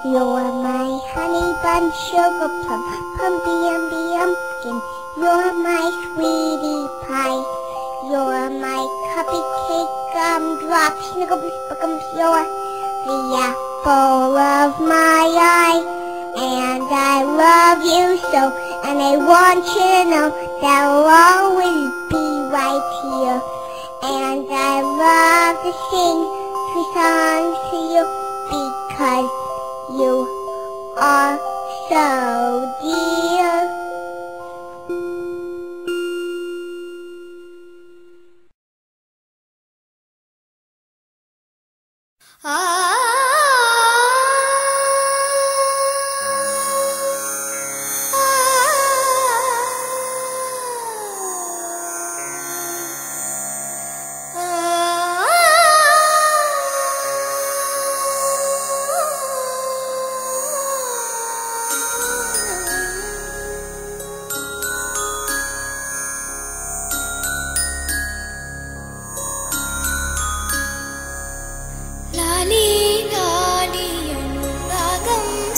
You're my honey bun, sugar plum, pumpy umby umpkin. You're my sweetie pie. You're my cupcake gumdrop, snickums, buckums. You're the apple of my eye. And I love you so, and I want you to know that I'll always be right here. And I love to sing two songs to you because you are so dear.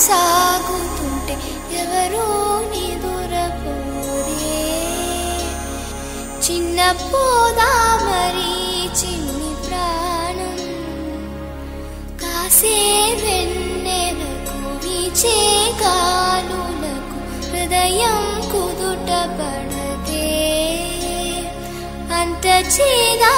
సాగుతుంటే ఎవరో నిదురపోరే చిన్న పోదామరి చిన్ని ప్రాణం కాసే వెన్నెలకు వీచే గాలులకు హృదయం కుదుట పడదే అంత చేదా